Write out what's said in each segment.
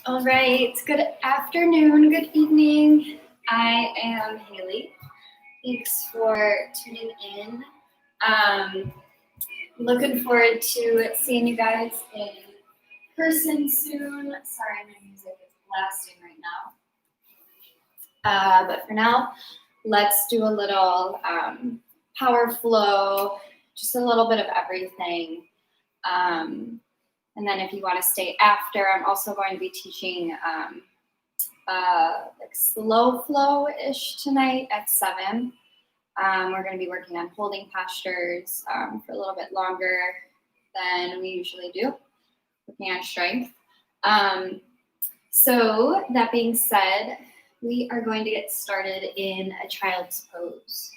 All right, good afternoon, good evening. I am Haley. Thanks for tuning in. Looking forward to seeing you guys in person soon. Sorry, my music is blasting right now. But for now, let's do a little power flow, just a little bit of everything. And then if you want to stay after, I'm also going to be teaching like slow flow-ish tonight at 7. We're going to be working on holding postures for a little bit longer than we usually do, working on strength. So that being said, we are going to get started in a child's pose.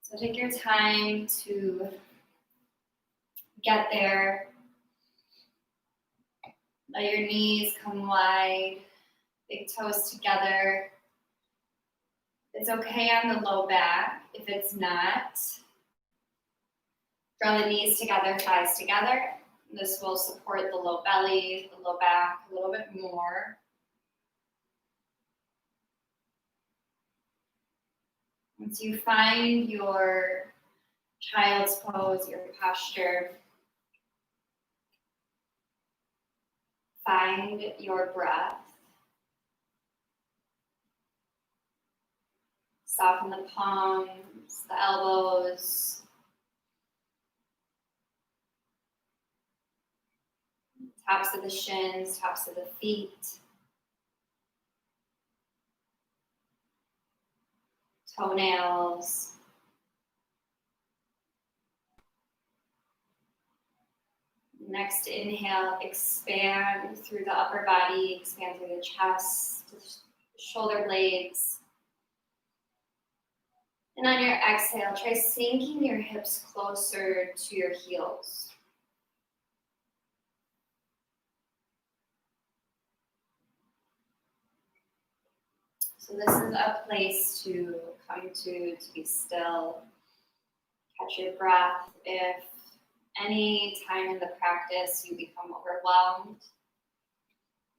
So take your time to get there. Let your knees come wide, big toes together. It's okay on the low back. If it's not, draw the knees together, thighs together. This will support the low belly, the low back a little bit more. Once you find your child's pose, your posture, find your breath. Soften the palms, the elbows. Tops of the shins, tops of the feet. Toenails. Next inhale, expand through the upper body, expand through the chest, the shoulder blades. And on your exhale, try sinking your hips closer to your heels. So this is a place to come to be still, catch your breath. If any time in the practice you become overwhelmed,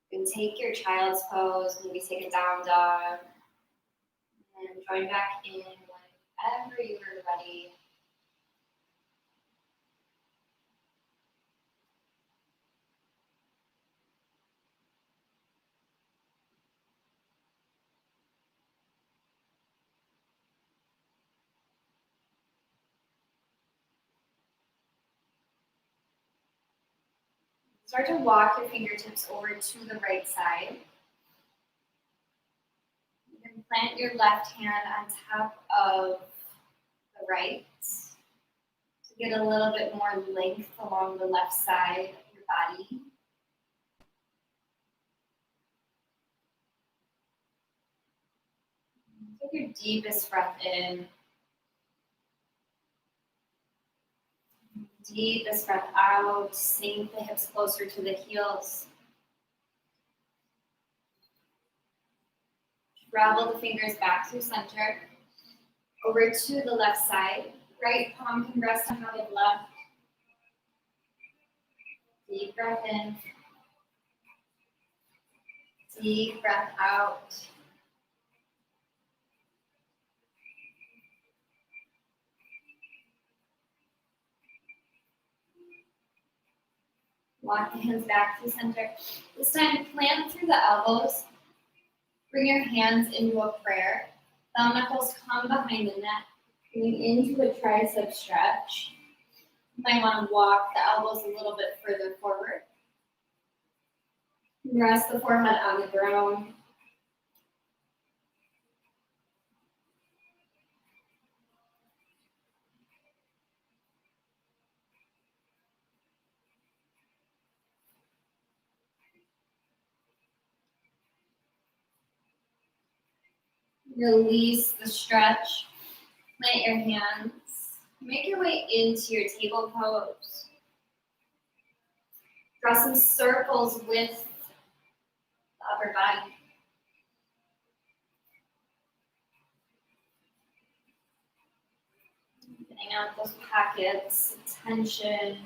you can take your child's pose, maybe take a down dog, and join back in whenever you are ready. Start to walk your fingertips over to the right side. You can plant your left hand on top of the right to get a little bit more length along the left side of your body. Take your deepest breath in. Deepest breath out. Sink the hips closer to the heels. Travel the fingers back through center. Over to the left side. Right palm can rest on top of left. Deep breath in. Deep breath out. Walk the hands back to center. This time, plant through the elbows. Bring your hands into a prayer. Thumb knuckles come behind the neck. Coming into a tricep stretch. You might want to walk the elbows a little bit further forward. Rest the forehead on the ground. Release the stretch. Plant your hands. Make your way into your table pose. Draw some circles with the upper body. Getting out those pockets of tension.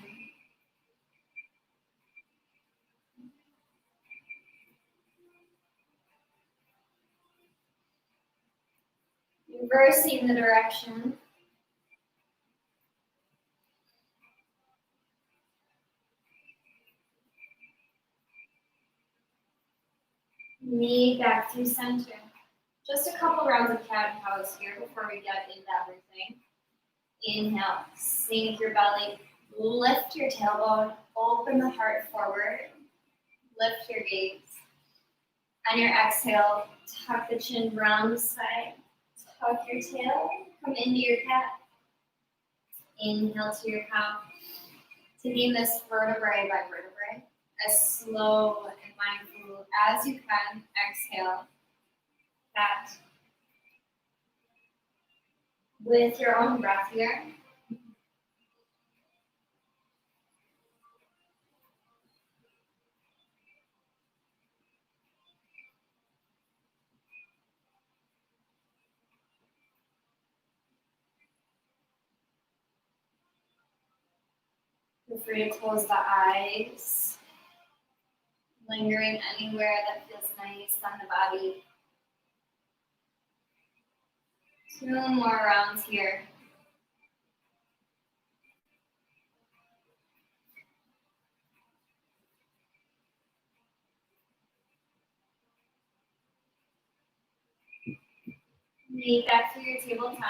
Reversing the direction. Knee back through center. Just a couple rounds of cat and cows here before we get into everything. Inhale, sink your belly, lift your tailbone, open the heart forward, lift your gaze. On your exhale, tuck the chin round the side, tuck your tail, come into your cat. Inhale to your cow. Taking this vertebrae by vertebrae, as slow and mindful as you can. Exhale, cat. With your own breath here. Feel free to close the eyes, lingering anywhere that feels nice on the body. 2 more rounds here. Knee back through your tabletop.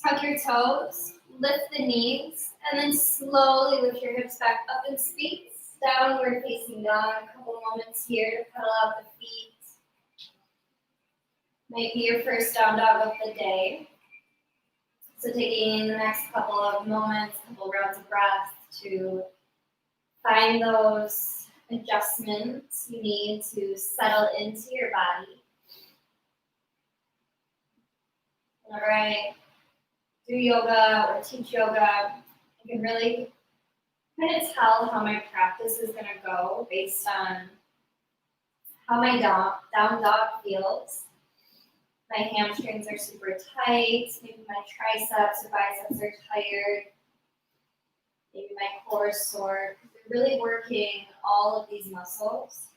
Tuck your toes, lift the knees, and then slowly lift your hips back up in space. Downward facing dog. A couple moments here to pedal out the feet. Might be your first down dog of the day. So taking the next couple of moments, couple rounds of breath to find those adjustments you need to settle into your body. All right, do yoga or teach yoga. I can really kind of tell how my practice is going to go based on how my down dog feels. My hamstrings are super tight, maybe my triceps or biceps are tired, maybe my core is sore. We're really working all of these muscles.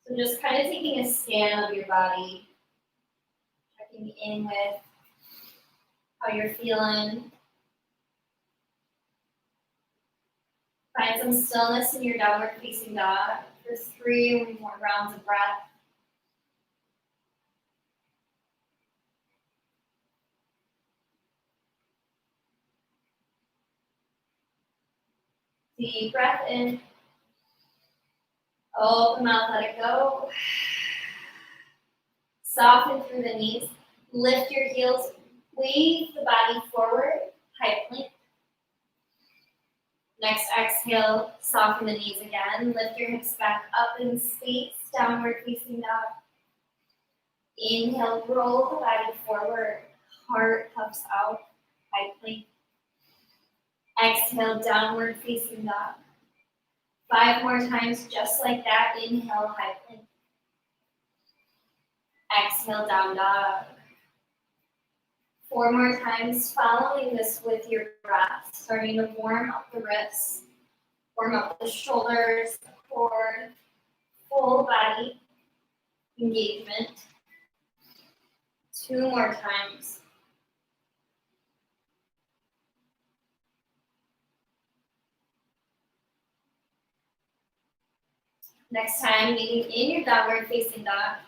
So just kind of taking a scan of your body, checking in with how you're feeling. Find some stillness in your downward facing dog for 3 more rounds of breath. Deep breath in. Open mouth, let it go. Soften through the knees. Lift your heels. Wave the body forward. High plank. Next exhale, soften the knees again. Lift your hips back up in space. Downward facing dog. Inhale, roll the body forward. Heart puffs out. High plank. Exhale, downward facing dog. 5 more times, just like that. Inhale, high plank. Exhale, down dog. 4 more times, following this with your breath, starting to warm up the wrists, warm up the shoulders, the core, full body engagement. 2 more times. Next time, meeting in your downward facing dog.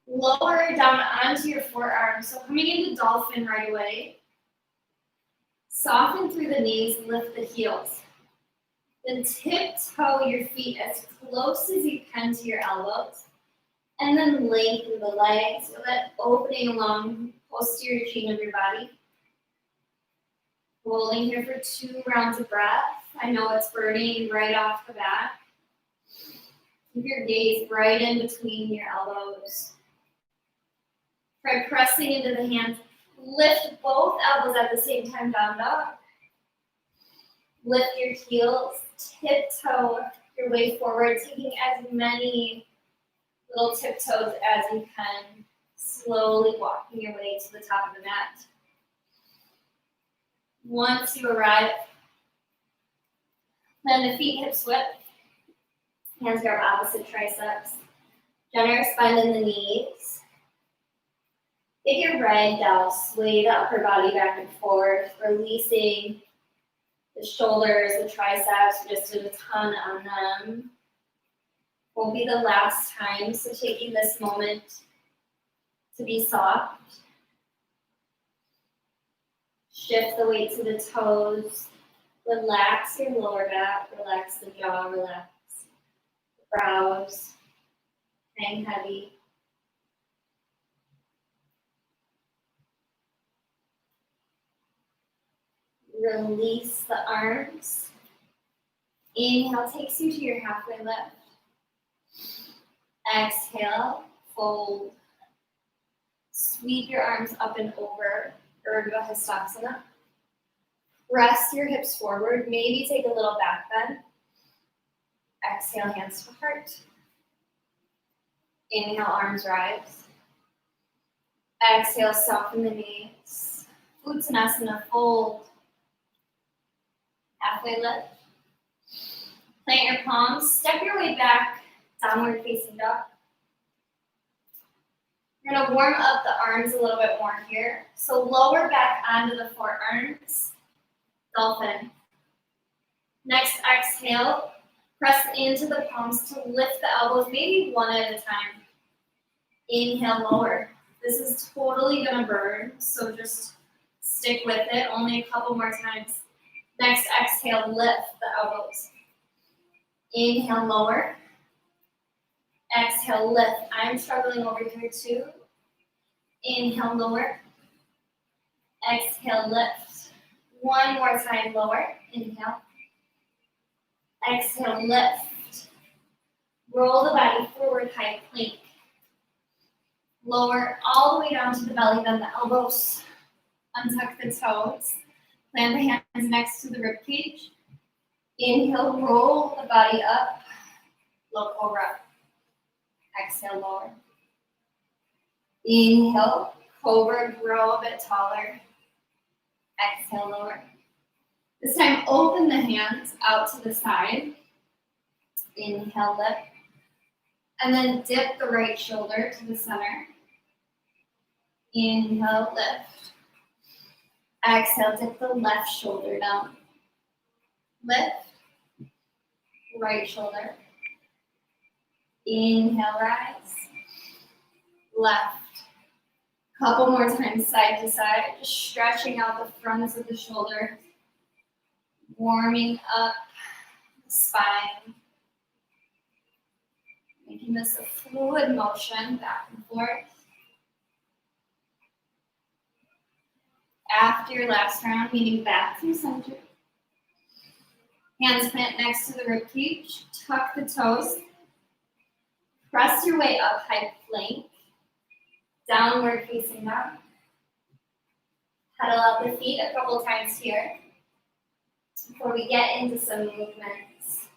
Lower down onto your forearms. So coming into dolphin right away. Soften through the knees, lift the heels. Then tiptoe your feet as close as you can to your elbows. And then lengthen the legs, so that opening along posterior chain of your body. Holding here for 2 rounds of breath. I know it's burning right off the bat. Keep your gaze right in between your elbows. Try pressing into the hands. Lift both elbows at the same time, down dog. Lift your heels, tiptoe your way forward, taking as many little tiptoes as you can, slowly walking your way to the top of the mat. Once you arrive, plant the feet hips width, hands grab opposite triceps, generous bend in the knees. Get your ragdoll, sway the upper body back and forth, releasing the shoulders, the triceps. We just did a ton on them. Won't be the last time, so taking this moment to be soft. Shift the weight to the toes. Relax your lower back, relax the jaw, relax the brows. Hang heavy. Release the arms. Inhale takes you to your halfway lift. Exhale, fold. Sweep your arms up and over, Urdhva Hastasana. Press your hips forward, maybe take a little back bend. Exhale, hands to heart. Inhale, arms rise. Exhale, soften the knees. Uttanasana, fold. Halfway lift. Plant your palms, step your way back, downward facing dog. You're gonna warm up the arms a little bit more here. So lower back onto the forearms, dolphin. Next exhale, press into the palms to lift the elbows, maybe one at a time. Inhale, lower. This is totally gonna burn, so just stick with it, only a couple more times. Next exhale, lift the elbows. Inhale, lower. Exhale, lift. I'm struggling over here too. Inhale, lower. Exhale, lift. One more time, lower. Inhale. Exhale, lift. Roll the body forward, high plank. Lower all the way down to the belly, bend the elbows. Untuck the toes. Plant the hands next to the rib cage. Inhale, roll the body up. Low cobra. Exhale, lower. Inhale, cobra, grow a bit taller. Exhale, lower. This time, open the hands out to the side. Inhale, lift. And then dip the right shoulder to the center. Inhale, lift. Exhale, dip the left shoulder down. Lift. Right shoulder. Inhale, rise. Left. Couple more times side to side, just stretching out the fronts of the shoulder, warming up the spine, making this a fluid motion back and forth. After your last round, leaning back through center. Hands plant next to the rib cage, tuck the toes, press your way up, high plank. Downward facing dog. Pedal out the feet a couple times here before we get into some movements.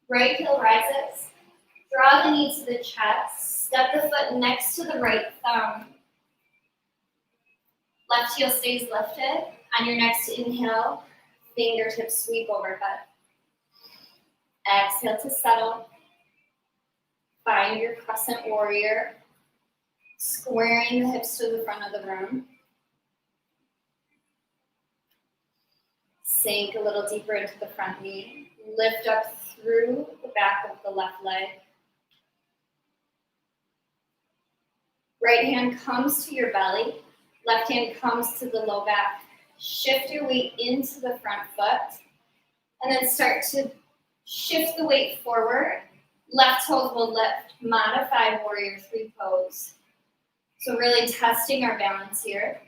Right heel rises. Draw the knee to the chest. Step the foot next to the right thumb. Left heel stays lifted. On your next inhale, fingertips sweep overhead. Exhale to settle. Find your crescent warrior, squaring the hips to the front of the room. Sink a little deeper into the front knee. Lift up through the back of the left leg. Right hand comes to your belly. Left hand comes to the low back. Shift your weight into the front foot. And then start to shift the weight forward. Left toes will lift, modified warrior three pose. So really testing our balance here.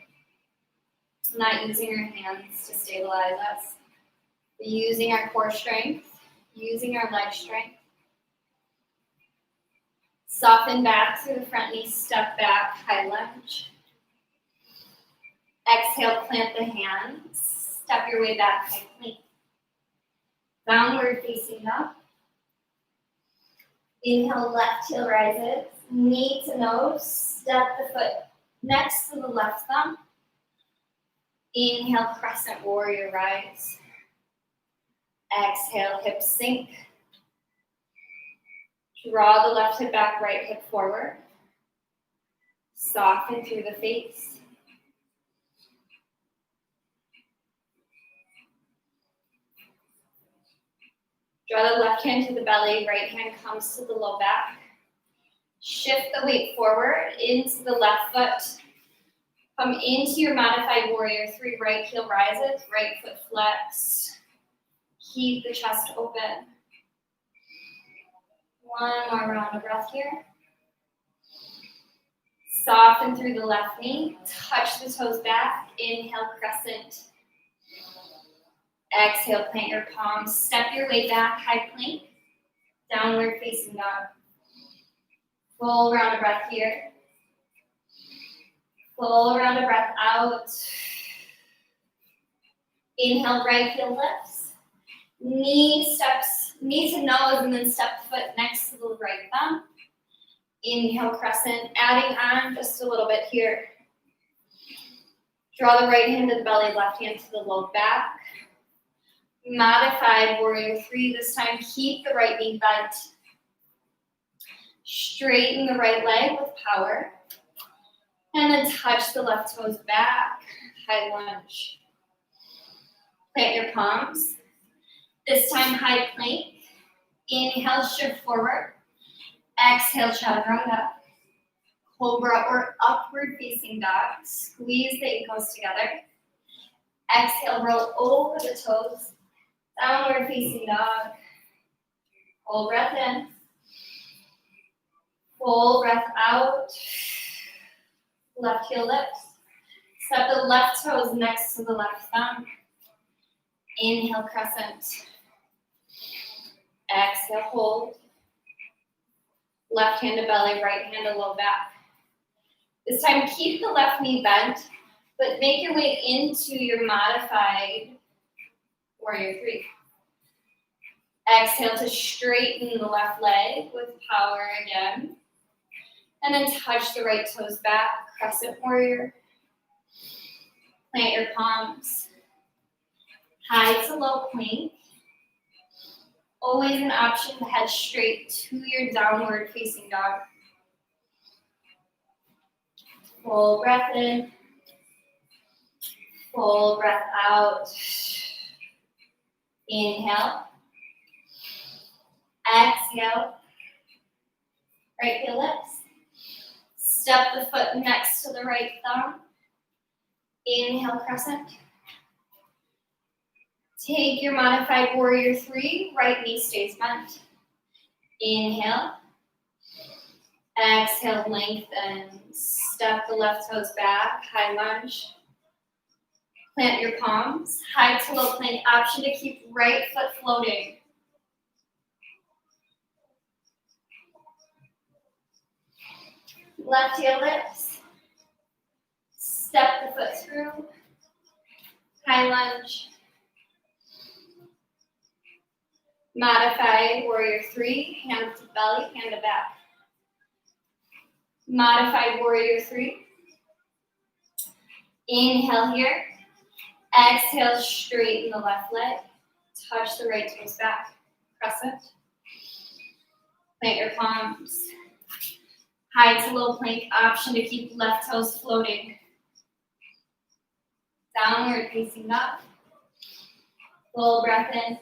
Not using our hands to stabilize us. We're using our core strength, using our leg strength. Soften back through the front knee, step back, high lunge. Exhale, plant the hands, step your way back, high plank. Downward facing dog. Inhale, left heel rises, knee to nose, step the foot next to the left thumb. Inhale, crescent warrior rise. Exhale, hips sink. Draw the left hip back, right hip forward. Soften through the face. Draw the left hand to the belly, right hand comes to the low back. Shift the weight forward into the left foot. Come into your modified warrior 3, right heel rises, right foot flexed. Keep the chest open. One more round of breath here. Soften through the left knee, touch the toes back, inhale, crescent. Exhale, plant your palms, step your way back, high plank, downward facing dog. Full round of breath here. Full round of breath out. Inhale, right heel lifts. Knee to nose, and then step the foot next to the right thumb. Inhale, crescent, adding on just a little bit here. Draw the right hand to the belly, left hand to the low back. Modified warrior 3, this time keep the right knee bent. Straighten the right leg with power. And then touch the left toes back, high lunge. Plant your palms. This time, high plank. Inhale, shift forward. Exhale, chaturanga. Cobra or upward facing dog. Squeeze the ankles together. Exhale, roll over the toes. Downward facing dog. Full breath in. Full breath out. Left heel lifts. Step the left toes next to the left thumb. Inhale, crescent. Exhale, hold. Left hand to belly, right hand to low back. This time, keep the left knee bent, but make your way into your modified warrior 3. Exhale to straighten the left leg with power again. And then touch the right toes back, crescent warrior. Plant your palms. High to low plank. Always an option to head straight to your downward facing dog. Full breath in. Full breath out. Inhale. Exhale. Right heel lifts. Step the foot next to the right thumb. Inhale, crescent. Take your modified warrior 3, right knee stays bent. Inhale. Exhale, lengthen. Step the left toes back, high lunge. Plant your palms, high to low plank, option to keep right foot floating. Left heel lifts. Step the foot through. High lunge. Modified warrior 3, hand to belly, hand to back. Modified warrior 3. Inhale here. Exhale, straighten the left leg. Touch the right toes back. Crescent. Plant your palms. High to low plank, option to keep left toes floating. Downward facing dog. Full breath in.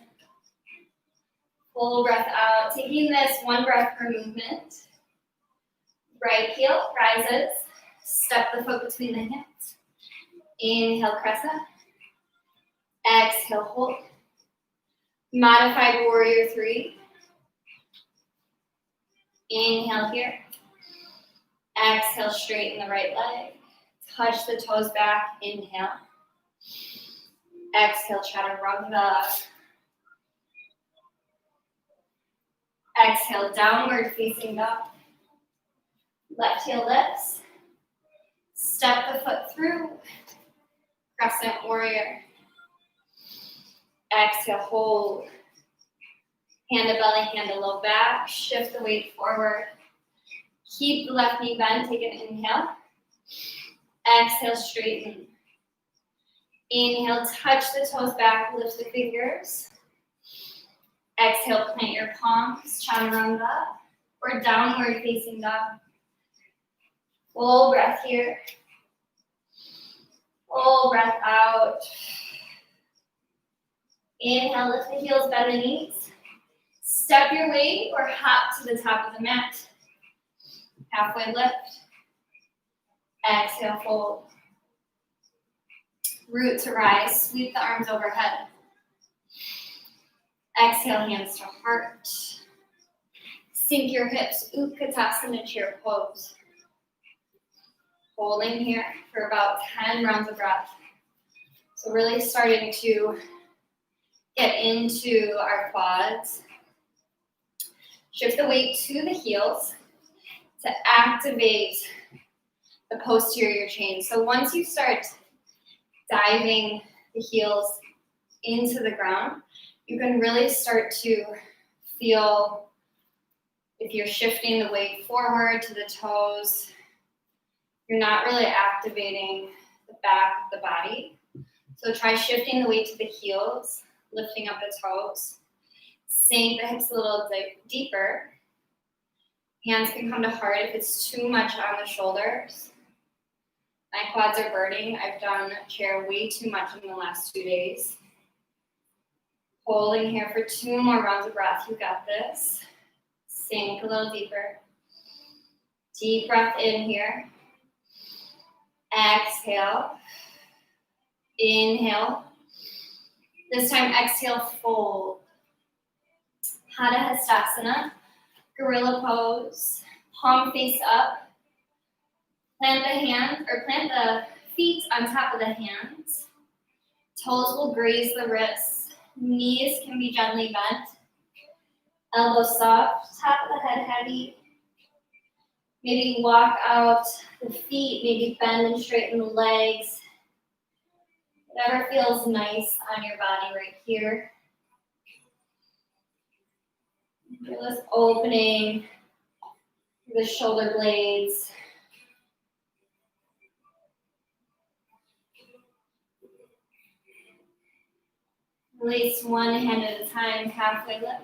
Full breath out. Taking this one breath per movement. Right heel rises. Step the foot between the hips. Inhale, crescent. Exhale, hold. Modified warrior 3. Inhale here. Exhale, straighten the right leg. Touch the toes back. Inhale. Exhale, chaturanga. Exhale, downward facing dog. Left heel lifts. Step the foot through. Crescent warrior. Exhale, hold. Hand to belly, hand to low back. Shift the weight forward. Keep the left knee bent. Take an inhale. Exhale, straighten. Inhale, touch the toes back, lift the fingers. Exhale, plant your palms, chaturanga, or downward facing dog. Full breath here. Full breath out. Inhale, lift the heels, bend the knees. Step your weight or hop to the top of the mat. Halfway lift. Exhale, fold. Root to rise, sweep the arms overhead. Exhale, hands to heart. Sink your hips, Utkatasana chair pose. Holding here for about 10 rounds of breath. So really starting to get into our quads. Shift the weight to the heels to activate the posterior chain. So once you start diving the heels into the ground, you can really start to feel if you're shifting the weight forward to the toes, you're not really activating the back of the body. So try shifting the weight to the heels, lifting up the toes. Sink the hips a little deeper. Hands can come to heart if it's too much on the shoulders. My quads are burning. I've done chair way too much in the last 2 days. Holding here for 2 more rounds of breath. You got this. Sink a little deeper. Deep breath in here. Exhale. Inhale. This time exhale, fold. Pada Hastasana. Gorilla pose. Palm face up. Plant the feet on top of the hands. Toes will graze the wrists. Knees can be gently bent. Elbows soft, top of the head heavy. Maybe walk out the feet, maybe bend and straighten the legs. Whatever feels nice on your body right here. Feel this opening through the shoulder blades. Release one hand at a time, halfway lift.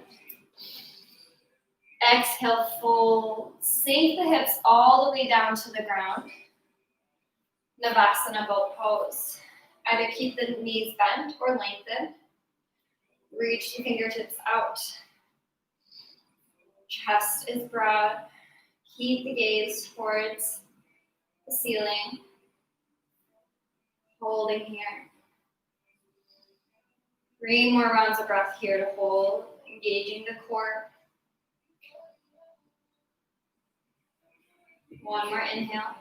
Exhale, fold. Sink the hips all the way down to the ground. Navasana boat pose. Either keep the knees bent or lengthen. Reach the fingertips out. Chest is broad. Keep the gaze towards the ceiling. Holding here. 3 more rounds of breath here to hold, engaging the core. 1 more inhale.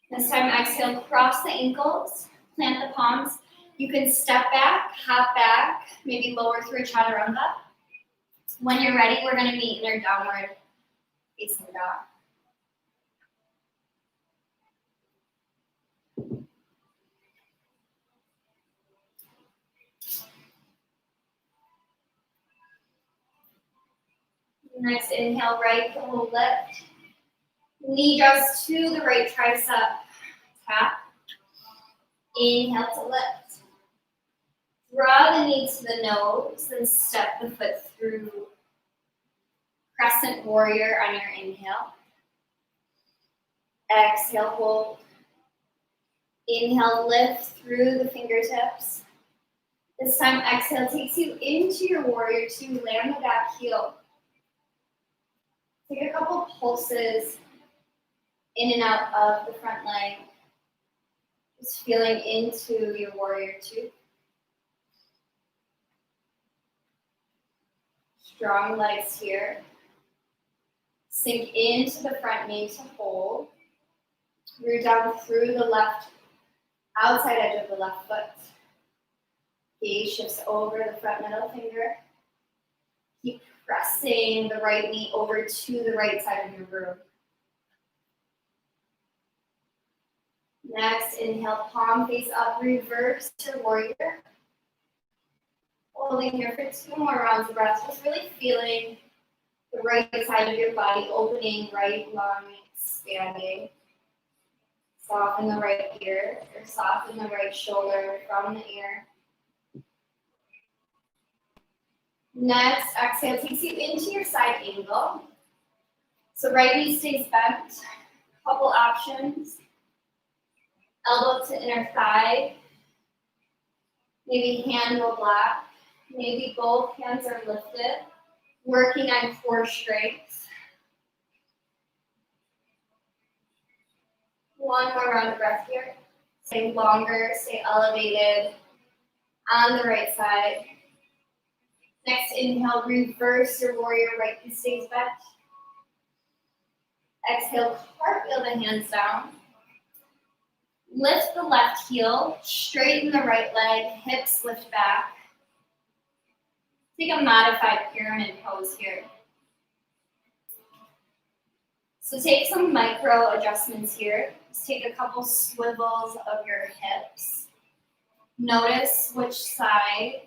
This time exhale, cross the ankles, plant the palms. You can step back, hop back, maybe lower through chaturanga. When you're ready, we're going to meet in our downward facing dog. Next inhale, right foot will lift. Knee draws to the right tricep. Tap. Inhale to lift. Draw the knee to the nose, then step the foot through. Crescent warrior on your inhale. Exhale, hold. Inhale, lift through the fingertips. This time, exhale takes you into your warrior two. Land the back heel. Take a couple pulses in and out of the front leg. Just feeling into your warrior two. Strong legs here. Sink into the front knee to hold. Root down through the left, outside edge of the left foot. Gaze shifts over the front middle finger. Keep pressing the right knee over to the right side of your room. Next, inhale, palm face up, reverse to warrior. Holding here for 2 more rounds of breath, just really feeling the right side of your body opening, right lung expanding. Soften the right ear, or soften the right shoulder from the ear. Next, exhale takes you into your side angle. So right knee stays bent. Couple options. Elbow to inner thigh. Maybe hand will block. Maybe both hands are lifted. Working on core strength. One more round of breath here. Stay longer, stay elevated on the right side. Next inhale, reverse your warrior, right knee stays bent. Exhale, cartwheel the hands down. Lift the left heel, straighten the right leg, hips lift back. Take a modified pyramid pose here. So take some micro adjustments here. Just take a couple swivels of your hips. Notice which side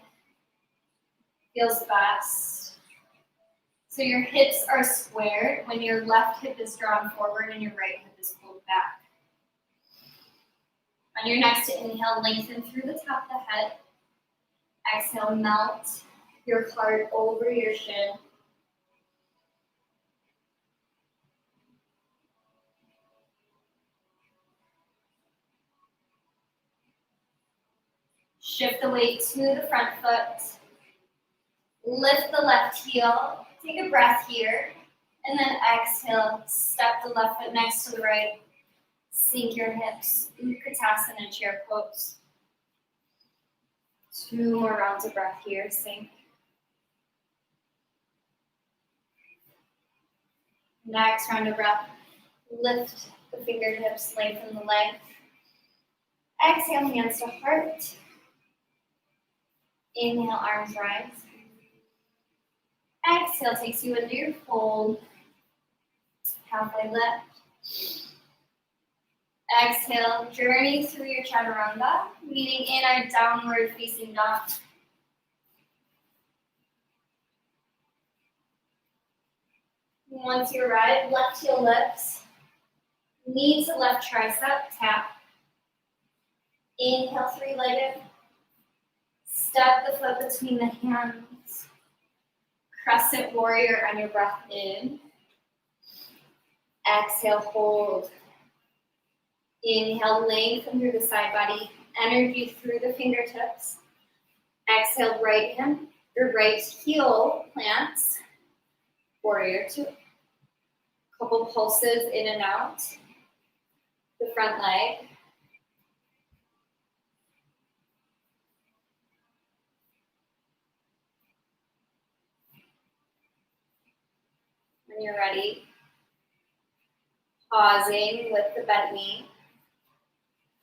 feels best. So your hips are squared when your left hip is drawn forward and your right hip is pulled back. On your next inhale, lengthen through the top of the head. Exhale, melt your heart over your shin. Shift the weight to the front foot. Lift the left heel. Take a breath here. And then exhale, step the left foot next to the right. Sink your hips. Utkatasana, chair pose. 2 more rounds of breath here. Sink. Next round of breath. Lift the fingertips, lengthen the leg. Exhale, hands to heart. Inhale, arms rise. Exhale takes you into your fold. Halfway lift. Exhale, journey through your chaturanga, meeting in our downward facing dog. Once you arrive, left heel lifts. Knee to left tricep, tap. Inhale, three-legged. Step the foot between the hands. Crescent warrior on your breath in. Exhale, hold. Inhale, lengthen through the side body. Energy through the fingertips. Exhale, right hand, your right heel plants. Warrior two. Couple pulses in and out. The front leg. When you're ready, pausing with the bent knee.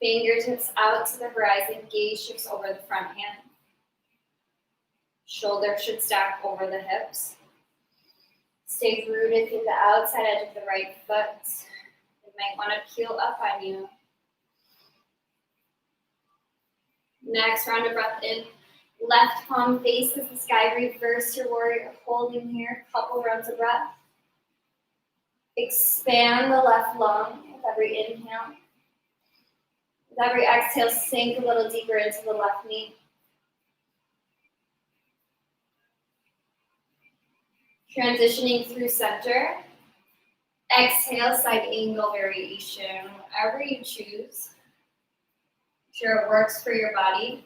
Fingertips out to the horizon, gaze shifts over the front hand. Shoulders should stack over the hips. Stay rooted through the outside edge of the right foot. You might want to peel up on you. Next round of breath in. Left palm faces the sky. Reverse your warrior. Holding here. Couple rounds of breath. Expand the left lung with every inhale. With every exhale, sink a little deeper into the left knee. Transitioning through center. Exhale, side angle variation, whatever you choose. Make sure it works for your body.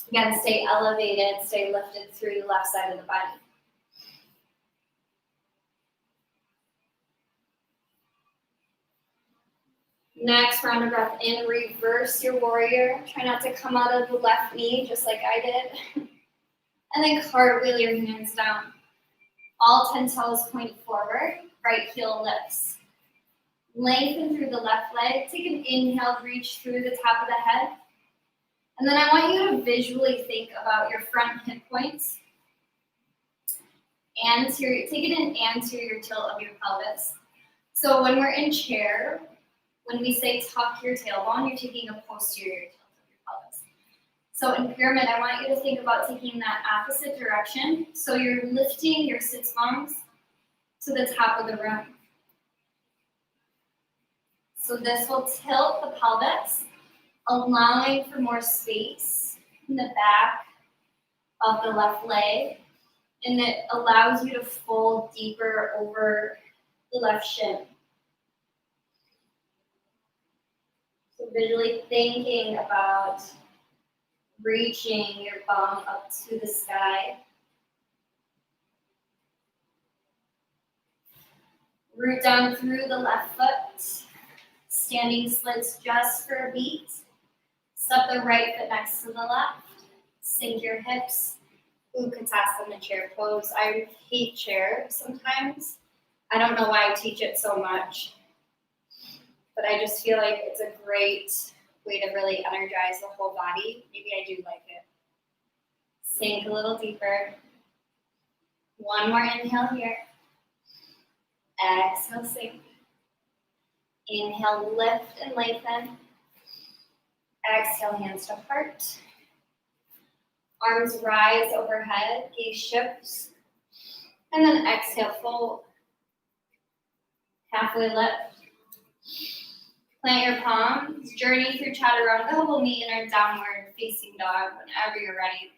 Again, stay elevated, stay lifted through the left side of the body. Next round of breath in, reverse your warrior. Try not to come out of the left knee, just like I did. And then cartwheel your hands down. All 10 toes point forward, right heel lifts. Lengthen through the left leg. Take an inhale, reach through the top of the head. And then I want you to visually think about your front hip points. anterior, take it in anterior tilt of your pelvis. So when we're in chair, when we say tuck your tailbone, you're taking a posterior tilt of your pelvis. So in pyramid, I want you to think about taking that opposite direction. So you're lifting your sits bones to the top of the room. So this will tilt the pelvis, allowing for more space in the back of the left leg, and it allows you to fold deeper over the left shin. So visually thinking about reaching your bum up to the sky. Root down through the left foot. Standing splits just for a beat. Step the right foot next to the left. Sink your hips. Utkatasana chair pose. I hate chair sometimes. I don't know why I teach it so much, but I just feel like it's a great way to really energize the whole body. Maybe I do like it. Sink a little deeper. One more inhale here. Exhale, sink. Inhale, lift and lengthen. Exhale, hands to heart. Arms rise overhead, gaze shifts. And then exhale, fold. Halfway lift. Plant your palms. Journey through chaturanga. We'll meet in our downward facing dog whenever you're ready.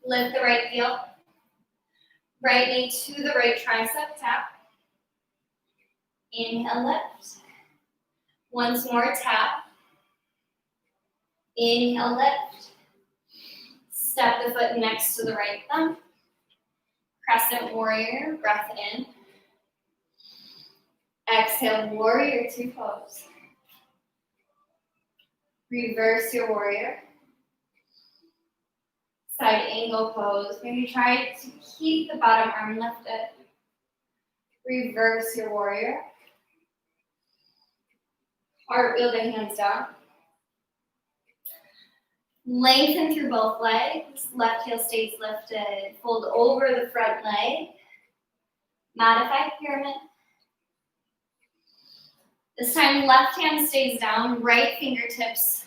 Lift the right heel. Right knee to the right tricep, tap. Inhale, lift. Once more, tap. Inhale, lift. Step the foot next to the right thumb. Crescent warrior, breath in. Exhale, warrior two pose. Reverse your warrior. Side angle pose. Maybe try to keep the bottom arm lifted. Reverse your warrior. Cartwheel the hands down. Lengthen through both legs. Left heel stays lifted. Fold over the front leg. Modified pyramid. This time, left hand stays down. Right fingertips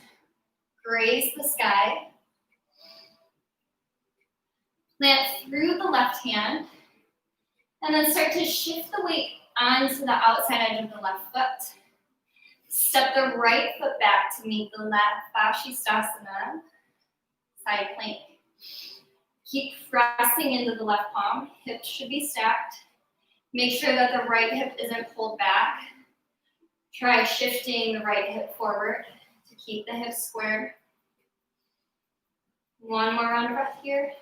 graze the sky. Plant through the left hand. And then start to shift the weight onto the outside edge of the left foot. Step the right foot back to meet the left Vashisthasana, side plank. Keep pressing into the left palm. Hips should be stacked. Make sure that the right hip isn't pulled back. Try shifting the right hip forward to keep the hips square. One more round of breath here.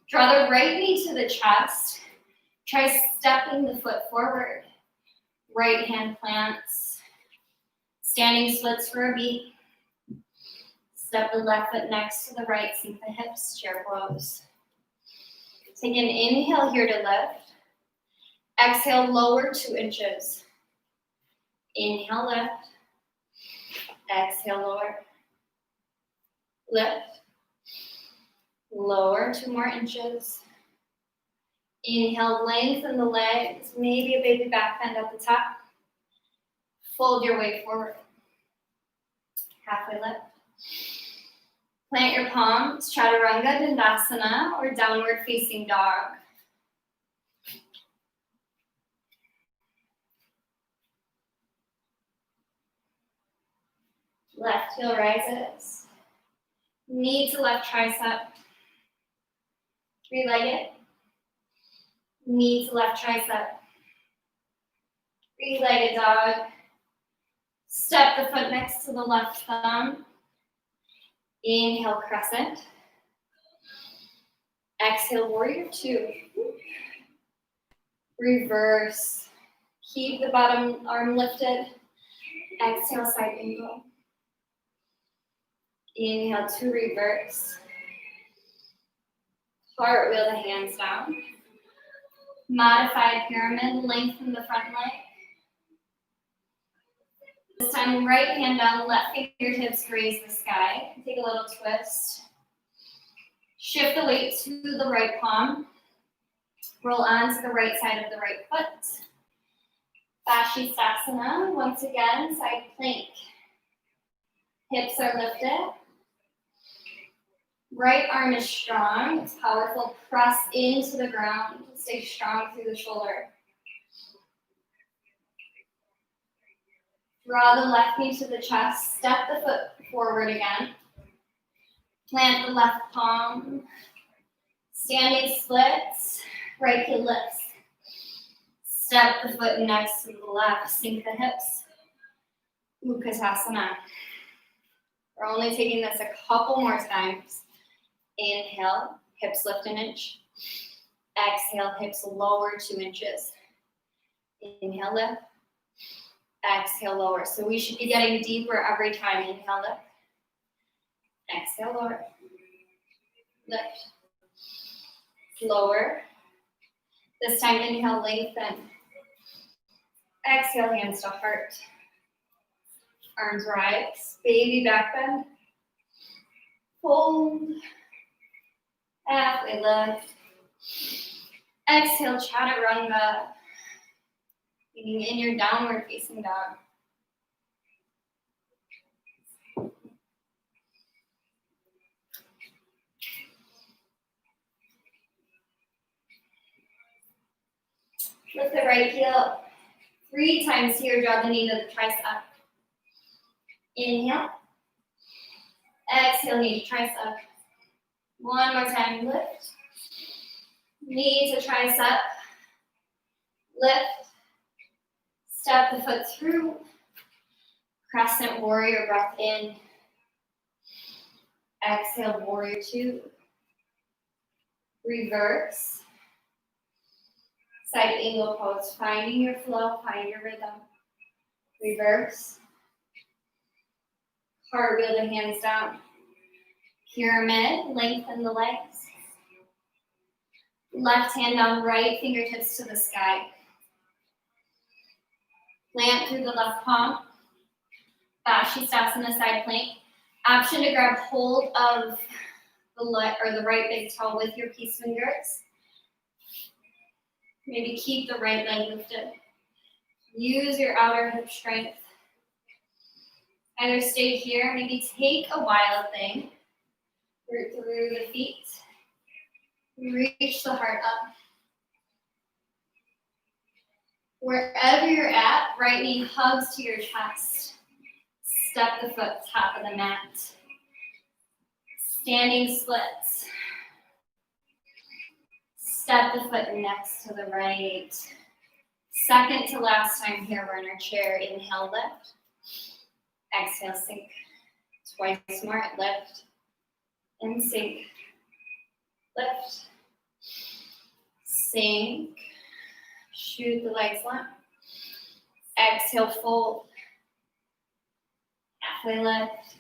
Draw the right knee to the chest. Try stepping the foot forward. Right hand plants. Standing splits for a beat. Step the left foot next to the right. Sink the hips, chair pose. Take an inhale here to lift. Exhale, lower 2 inches. Inhale, lift. Exhale, lower. Lift. Lower 2 more inches. Inhale, lengthen the legs, maybe a baby back bend at the top. Fold your way forward. Halfway lift. Plant your palms, chaturanga, dandasana, or downward facing dog. Left heel rises. Knee to left tricep. Three-legged. Knee to left tricep. Three-legged dog. Step the foot next to the left thumb. Inhale, crescent. Exhale, warrior two. Reverse. Keep the bottom arm lifted. Exhale, side angle. Inhale to reverse. Cartwheel the hands down. Modified pyramid, lengthen the front leg. This time, right hand down, left fingertips graze the sky. Take a little twist. Shift the weight to the right palm. Roll onto the right side of the right foot. Vinyasa, once again, side plank. Hips are lifted. Right arm is strong, it's powerful. Press into the ground. Stay strong through the shoulder. Draw the left knee to the chest. Step the foot forward again. Plant the left palm. Standing splits. Right heel lifts. Step the foot next to the left. Sink the hips. Utkatasana. We're only taking this a couple more times. Inhale, hips lift an inch. Exhale, hips lower 2 inches. Inhale, lift. Exhale, lower. So we should be getting deeper every time. Inhale, lift. Exhale, lower. Lift. Lower. This time, inhale, lengthen. Exhale, hands to heart. Arms rise. Baby back bend. Fold. Halfway lift. Exhale, chaturanga. Meaning in your downward facing dog. Lift the right heel 3 times here. Draw the knee to the tricep. Inhale. Exhale, knee to tricep. One more time, lift. Knee to tricep. Lift. Step the foot through. Crescent warrior, breath in. Exhale, warrior 2. Reverse. Side angle pose, finding your flow, find your rhythm. Reverse. Cartwheel the hands down. Pyramid, lengthen the legs. Left hand down, right fingertips to the sky. Plant through the left palm. Vinyasa, side plank. Option to grab hold of the right big toe with your peace fingers. Maybe keep the right leg lifted. Use your outer hip strength. Either stay here, maybe take a wild thing. Root through the feet. Reach the heart up. Wherever you're at, right knee hugs to your chest. Step the foot top of the mat. Standing splits. Step the foot next to the right. Second to last time here, we're in our chair. Inhale, lift. Exhale, sink. Twice more, lift. And sink. Lift. Sink. Shoot the legs long. Exhale, fold. Halfway lift.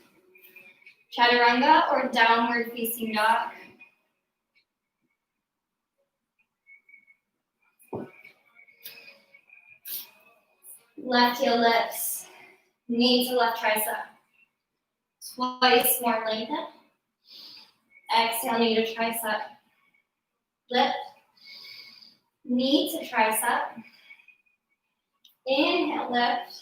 Chaturanga or downward facing dog. Left heel lifts. Knee to left tricep. Twice more lengthen. Exhale, knee to tricep. Lift. Knee to tricep. Inhale, lift.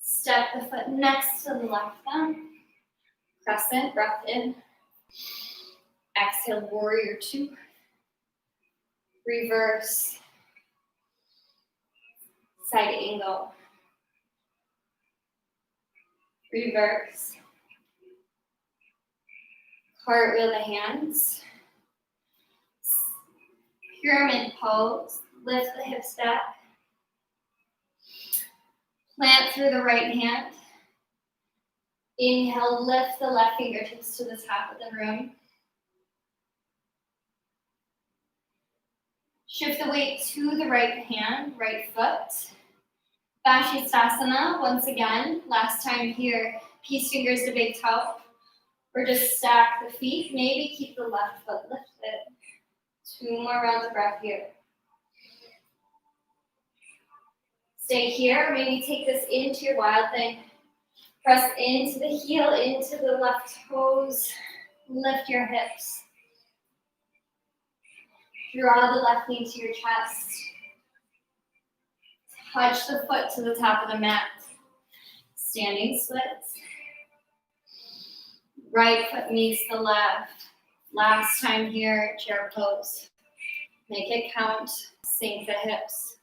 Step the foot next to the left thumb. Crescent, breath in. Exhale, warrior 2. Reverse. Side angle. Reverse. Cartwheel the hands. Pyramid pose. Lift the hips back. Plant through the right hand. Inhale, lift the left fingertips to the top of the room. Shift the weight to the right hand, right foot. Vinyasa, once again, last time here, peace fingers to big toe. Or just stack the feet, maybe keep the left foot lifted. 2 more rounds of breath here. Stay here, or maybe take this into your wild thing. Press into the heel, into the left toes. Lift your hips. Draw the left knee to your chest. Touch the foot to the top of the mat. Standing splits. Right foot meets the left. Last time here, chair pose. Make it count. Sink the hips.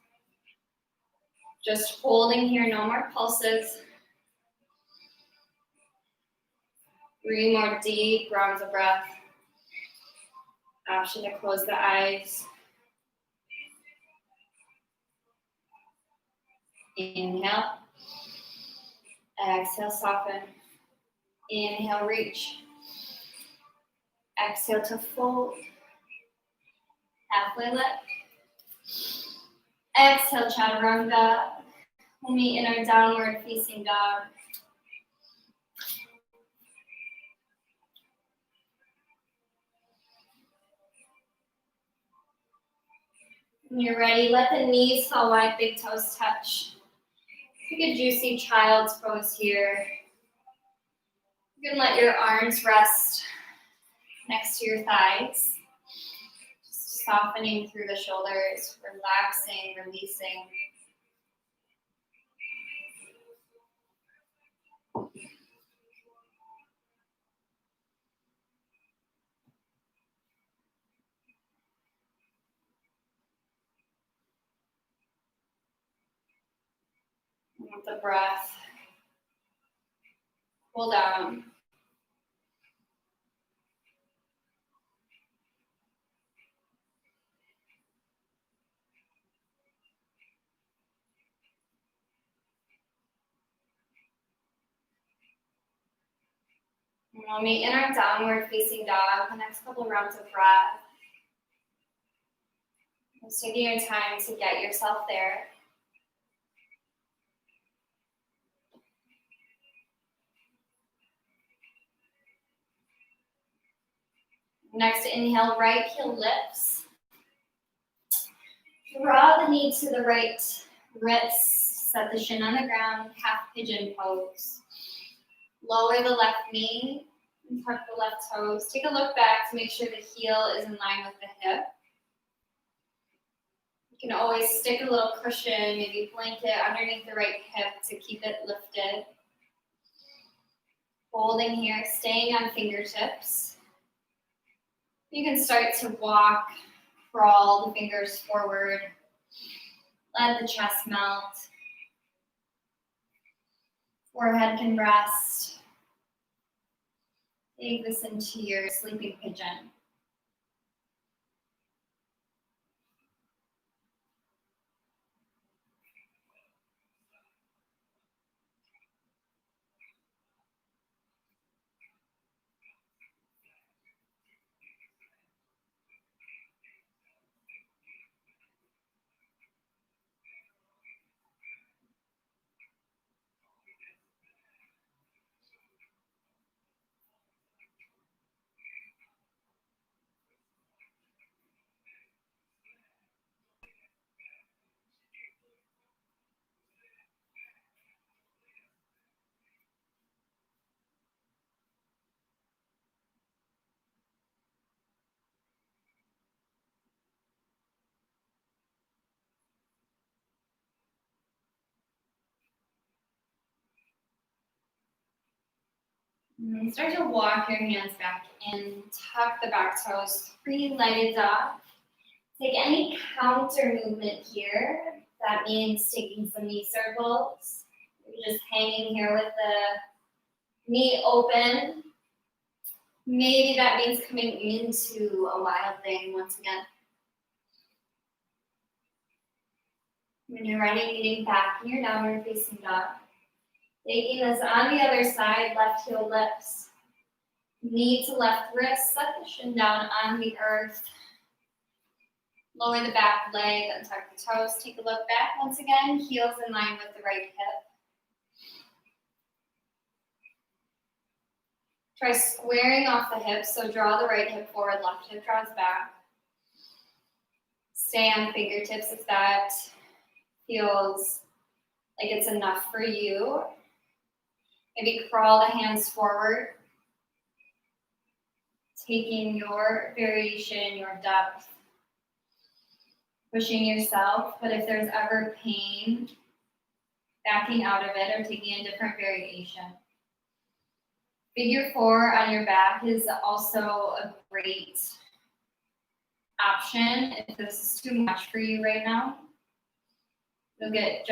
Just holding here, no more pulses. 3 more deep rounds of breath. Option to close the eyes. Inhale. Exhale, soften. Inhale, reach. Exhale to fold. Halfway lift. Exhale, chaturanga. We'll meet in our downward facing dog. When you're ready, let the knees fall wide, big toes touch. Take a juicy child's pose here. You can let your arms rest next to your thighs. Just softening through the shoulders, relaxing, releasing. With the breath, pull down. And we'll meet in our downward facing dog, the next couple of rounds of breath. Just taking your time to get yourself there. Next inhale, right heel lifts. Draw the knee to the right wrist. Set the shin on the ground, half pigeon pose. Lower the left knee and tuck the left toes. Take a look back to make sure the heel is in line with the hip. You can always stick a little cushion, maybe blanket underneath the right hip to keep it lifted. Holding here, staying on fingertips. You can start to walk, crawl the fingers forward. Let the chest melt. Forehead can rest. Take this into your sleeping pigeon. And then start to walk your hands back in, tuck the back toes, 3-legged dog. Take any counter movement here. That means taking some knee circles. You're just hanging here with the knee open. Maybe that means coming into a wild thing once again. When you're ready, leaning back in your downward facing dog. Taking this on the other side, left heel lifts. Knee to left wrist, set the shin down on the earth. Lower the back leg, untuck the toes. Take a look back once again, heels in line with the right hip. Try squaring off the hips, so draw the right hip forward, left hip draws back. Stay on fingertips if that feels like it's enough for you. Maybe crawl the hands forward, taking your variation, your depth, pushing yourself. But if there's ever pain, backing out of it or taking a different variation. Figure 4 on your back is also a great option if this is too much for you right now. You'll get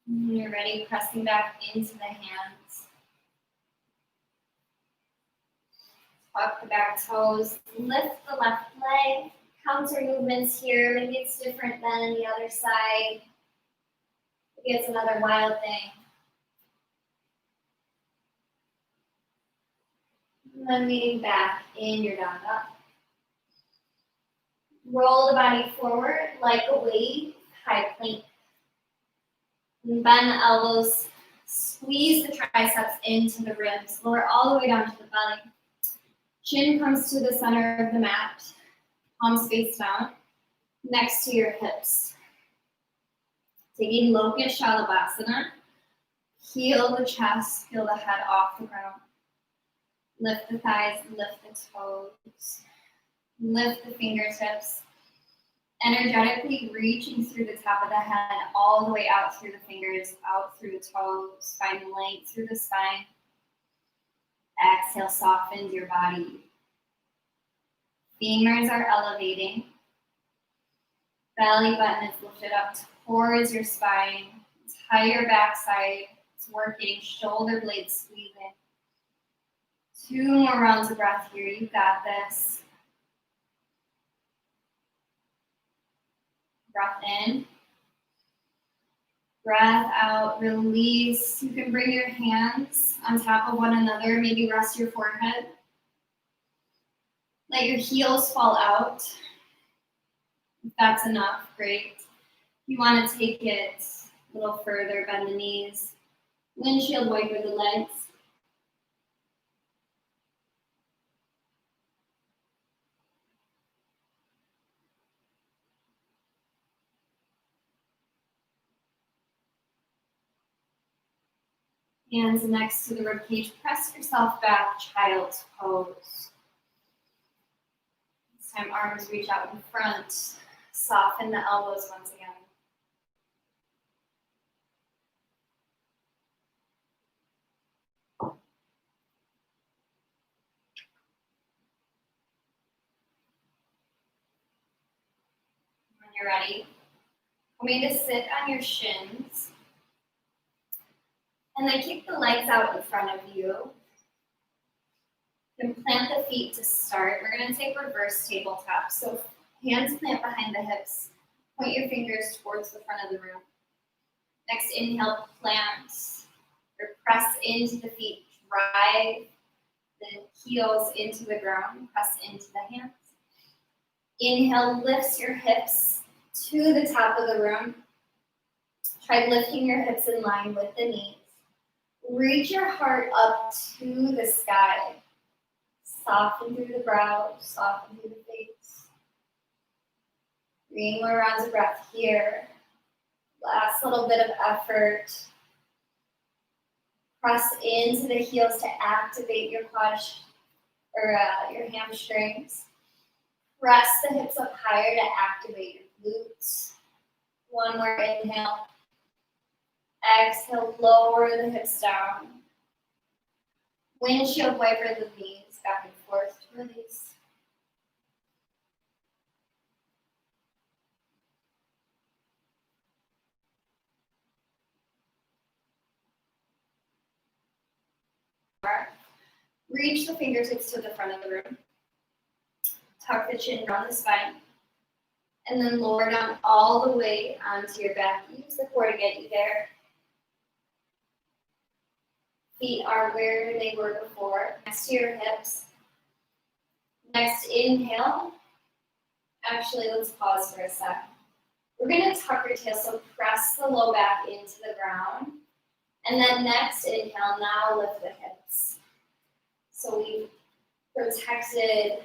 when you're ready, pressing back into the hands. Tuck the back toes, lift the left leg. Counter movements here. Maybe it's different than the other side. Maybe it's another wild thing. And then leaning back in your down dog. Roll the body forward like a wave, high plank. And bend the elbows, squeeze the triceps into the ribs, lower all the way down to the belly. Chin comes to the center of the mat, palms face down, next to your hips. Taking Loka Shalabhasana, heel the chest, peel the head off the ground. Lift the thighs, lift the toes, lift the fingertips. Energetically reaching through the top of the head, all the way out through the fingers, out through the toes, find length through the spine. Exhale, softens your body. Femurs are elevating. Belly button is lifted up towards your spine. Entire backside is working, shoulder blades squeezing. 2 more rounds of breath here, you got this. Breath in. Breath out, release. You can bring your hands on top of one another, maybe rest your forehead. Let your heels fall out. If that's enough, great. You want to take it a little further, bend the knees. Windshield wiper the legs. Hands next to the ribcage. Press yourself back, child's pose. This time, arms reach out in front. Soften the elbows once again. When you're ready, I'm going to sit on your shins. And then kick the legs out in front of you. Then plant the feet to start. We're going to take reverse tabletop. So hands plant behind the hips. Point your fingers towards the front of the room. Next, inhale, plant or press into the feet. Drive the heels into the ground. Press into the hands. Inhale, lifts your hips to the top of the room. Try lifting your hips in line with the knees. Reach your heart up to the sky. Soften through the brow, soften through the face. 3 more rounds of breath here. Last little bit of effort. Press into the heels to activate your quad or your hamstrings. Press the hips up higher to activate your glutes. 1 more inhale. Exhale, lower the hips down. Windshield wiper the knees back and forth to release. Reach the fingertips to the front of the room. Tuck the chin down the spine. And then lower down all the way onto your back. Use the core to get you there. Feet are where they were before, next to your hips. Next inhale. Actually, let's pause for a sec. We're going to tuck your tail, so press the low back into the ground. And then next inhale, now lift the hips. So we've protected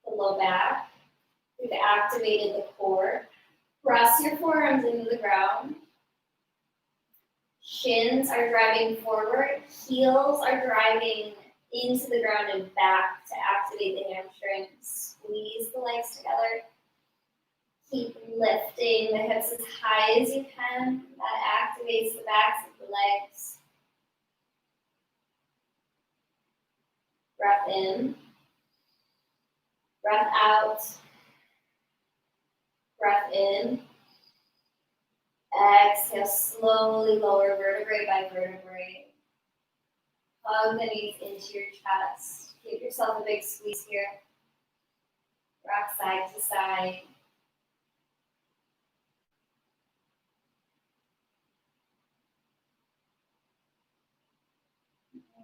the low back. We've activated the core. Press your forearms into the ground. Shins are driving forward. Heels are driving into the ground and back to activate the hamstrings. Squeeze the legs together. Keep lifting the hips as high as you can. That activates the backs of the legs. Breath in. Breath out. Breath in. Exhale, slowly lower vertebrae by vertebrae. Hug the knees into your chest. Give yourself a big squeeze here. Rock side to side.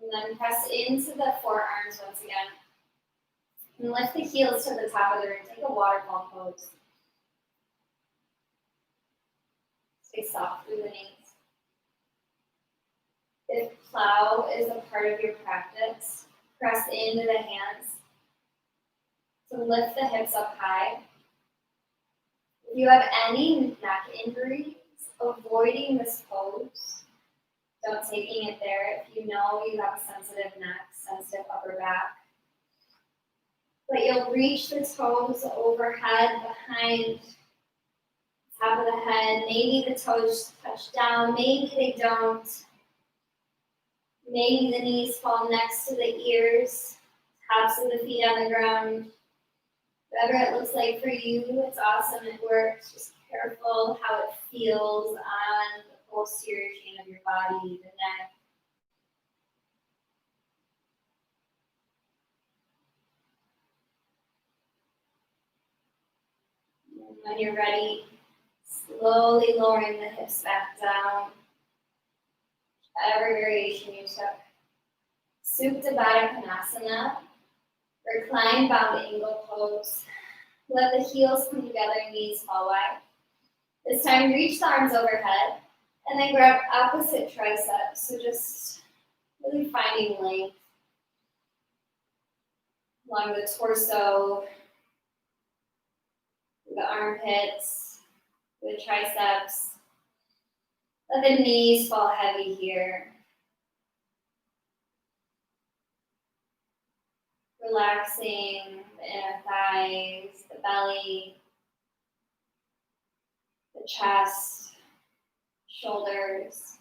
And then press into the forearms once again. And lift the heels to the top of the room. Take a waterfall pose. Stay soft through the knees. If plow is a part of your practice, press into the hands. So lift the hips up high. If you have any neck injuries, avoiding this pose. Don't taking it there if you know you have a sensitive neck, sensitive upper back. But you'll reach the toes overhead, behind top of the head. Maybe the toes touch down, maybe they don't. Maybe the knees fall next to the ears, tops of the feet on the ground. Whatever it looks like for you, it's awesome, it works. Just careful how it feels on the posterior chain of your body, the neck. And when you're ready, slowly lowering the hips back down. Whatever variation you took. Supta Baddha Konasana, recline bound angle pose. Let the heels come together, knees fall wide. This time, reach the arms overhead, and then grab opposite triceps. So just really finding length along the torso, the armpits, the triceps. Let the knees fall heavy here. Relaxing the inner thighs, the belly, the chest, shoulders.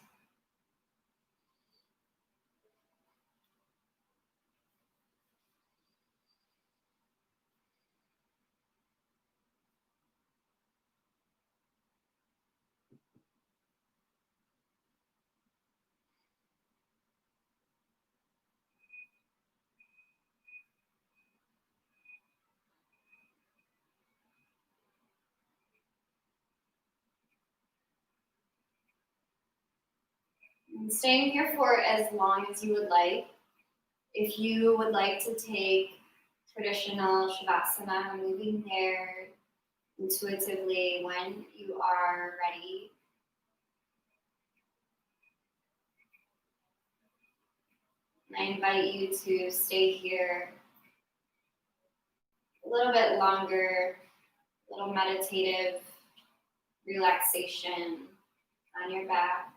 And staying here for as long as you would like. If you would like to take traditional Shavasana, moving there intuitively when you are ready. And I invite you to stay here a little bit longer, a little meditative relaxation on your back.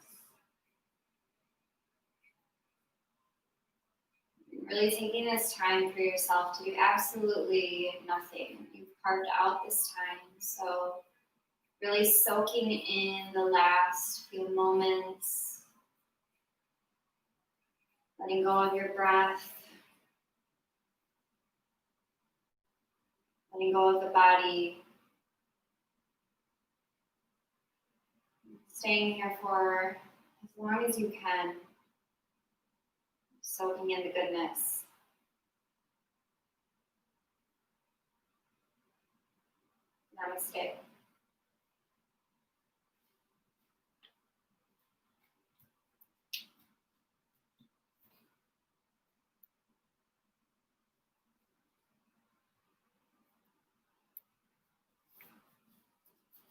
Really taking this time for yourself to do absolutely nothing. You've carved out this time, so really soaking in the last few moments, letting go of your breath, letting go of the body, staying here for as long as you can, soaking in the goodness. Namaste.